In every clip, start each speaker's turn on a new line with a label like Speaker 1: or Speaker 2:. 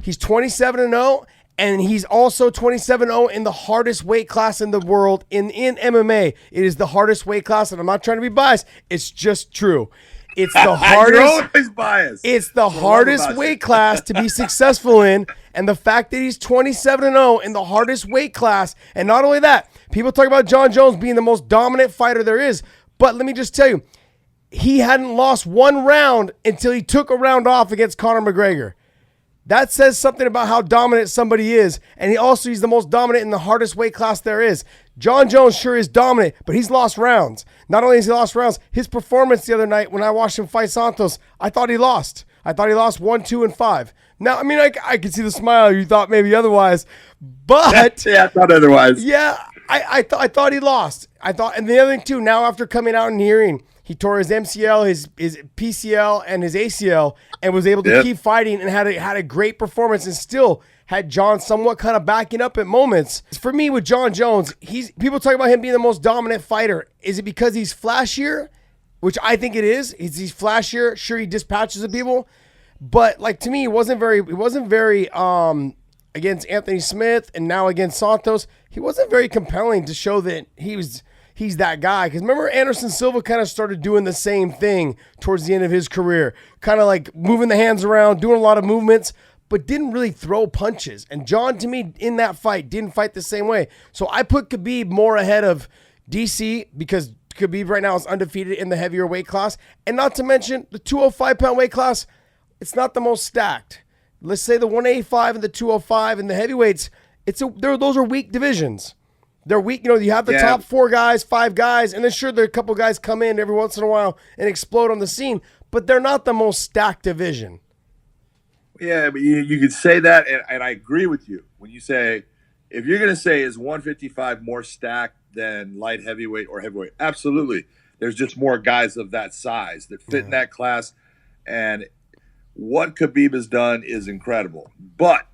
Speaker 1: He's 27-0, and he's also 27-0 in the hardest weight class in the world in MMA. It is the hardest weight class, and I'm not trying to be biased. It's just true. It's the hardest.
Speaker 2: You're always biased.
Speaker 1: It's the hardest weight class to be successful in, and the fact that he's 27-0 in the hardest weight class, and not only that, people talk about Jon Jones being the most dominant fighter there is, but let me just tell you, he hadn't lost one round until he took a round off against Conor McGregor. That says something about how dominant somebody is, and he's the most dominant in the hardest weight class there is. Jon Jones sure is dominant, but he's lost rounds. Not only has he lost rounds, his performance the other night when I watched him fight Santos, I thought he lost. I thought he lost 1, 2, and 5. Now, I mean, I could see the smile. You thought maybe otherwise, but
Speaker 2: yeah, I thought otherwise.
Speaker 1: Yeah, I thought he lost. And the other thing too. Now, after coming out and hearing he tore his MCL, his PCL, and his ACL, and was able to keep fighting and had a great performance, and still had Jon somewhat kind of backing up at moments. For me, with Jon Jones, people talk about him being the most dominant fighter. Is it because he's flashier? Which I think it is. He's flashier. Sure, he dispatches the people, but like to me, he wasn't very against Anthony Smith, and now against Santos, he wasn't very compelling to show that he's that guy. Because remember, Anderson Silva kind of started doing the same thing towards the end of his career, kind of like moving the hands around, doing a lot of movements, but didn't really throw punches. And Jon, to me, in that fight, didn't fight the same way. So I put Khabib more ahead of DC because Khabib right now is undefeated in the heavier weight class. And not to mention, the 205-pound weight class, it's not the most stacked. Let's say the 185 and the 205 and the heavyweights, those are weak divisions. They're weak. You have the top 4 guys, 5 guys, and then sure, there are a couple guys come in every once in a while and explode on the scene, but they're not the most stacked division.
Speaker 2: Yeah, but you could say that, and I agree with you. When you say, if you're going to say, is 155 more stacked than light heavyweight or heavyweight? Absolutely. There's just more guys of that size that fit in that class, and what Khabib has done is incredible. But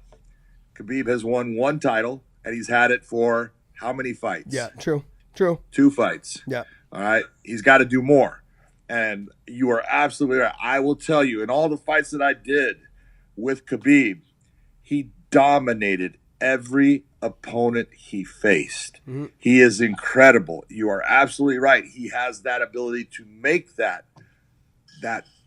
Speaker 2: Khabib has won 1 title, and he's had it for how many fights?
Speaker 1: Yeah, true.
Speaker 2: 2 fights.
Speaker 1: Yeah.
Speaker 2: All right. He's got to do more. And you are absolutely right. I will tell you, in all the fights that I did with Khabib, he dominated every opponent he faced. Mm-hmm. He is incredible. You are absolutely right. He has that ability to make that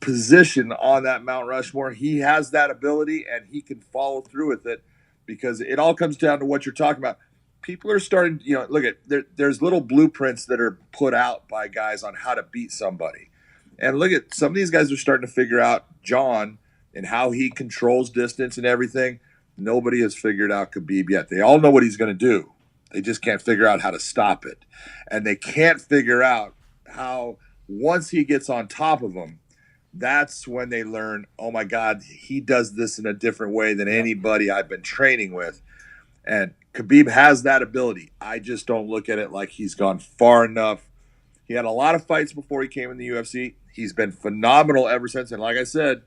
Speaker 2: position on that Mount Rushmore. He has that ability, and he can follow through with it, because it all comes down to what you're talking about. People are starting, look at there's little blueprints that are put out by guys on how to beat somebody. And look at some of these guys are starting to figure out Jon and how he controls distance and everything. Nobody has figured out Khabib yet. They all know what he's going to do. They just can't figure out how to stop it. And they can't figure out how, once he gets on top of them, that's when they learn, oh my God, he does this in a different way than anybody I've been training with. And Khabib has that ability. I just don't look at it like he's gone far enough. He had a lot of fights before he came in the UFC. He's been phenomenal ever since. And like I said,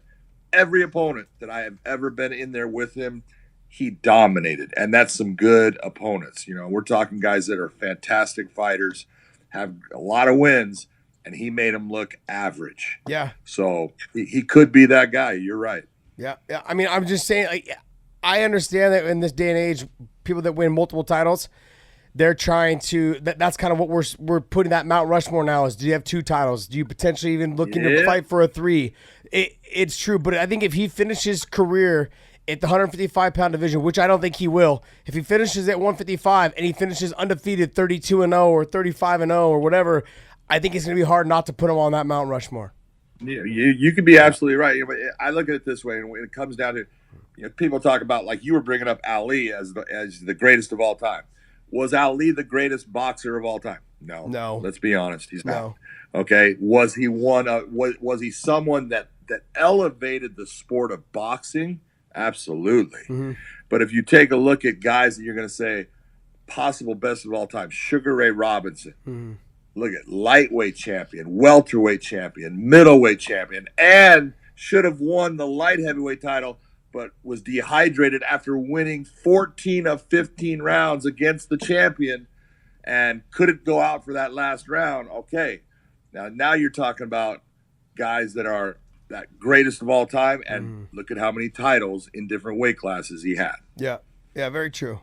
Speaker 2: every opponent that I have ever been in there with him, he dominated. And that's some good opponents. We're talking guys that are fantastic fighters, have a lot of wins, and he made them look average.
Speaker 1: Yeah.
Speaker 2: So he could be that guy. You're right.
Speaker 1: Yeah. I mean, I'm just saying, I understand that in this day and age, people that win multiple titles, they're trying to. That's kind of what we're putting that Mount Rushmore now. Is, do you have 2 titles? Do you potentially even looking to fight for a 3? It's true, but I think if he finishes his career at the 155-pound division, which I don't think he will, if he finishes at 155 and he finishes undefeated 32-0 or 35-0 or whatever, I think it's going to be hard not to put him on that Mount Rushmore.
Speaker 2: Yeah, you could be absolutely right. I look at it this way, and when it comes down to, people talk about, like you were bringing up Ali as the greatest of all time. Was Ali the greatest boxer of all time? No. Let's be honest, he's not. Okay, was he was he someone that elevated the sport of boxing? Absolutely. Mm-hmm. But if you take a look at guys that you're going to say possible best of all time, Sugar Ray Robinson. Mm-hmm. Look at lightweight champion, welterweight champion, middleweight champion, and should have won the light heavyweight title, but was dehydrated after winning 14 of 15 rounds against the champion and couldn't go out for that last round. Okay, now you're talking about guys that are that greatest of all time, and look at how many titles in different weight classes he had.
Speaker 1: Yeah. Yeah, very true.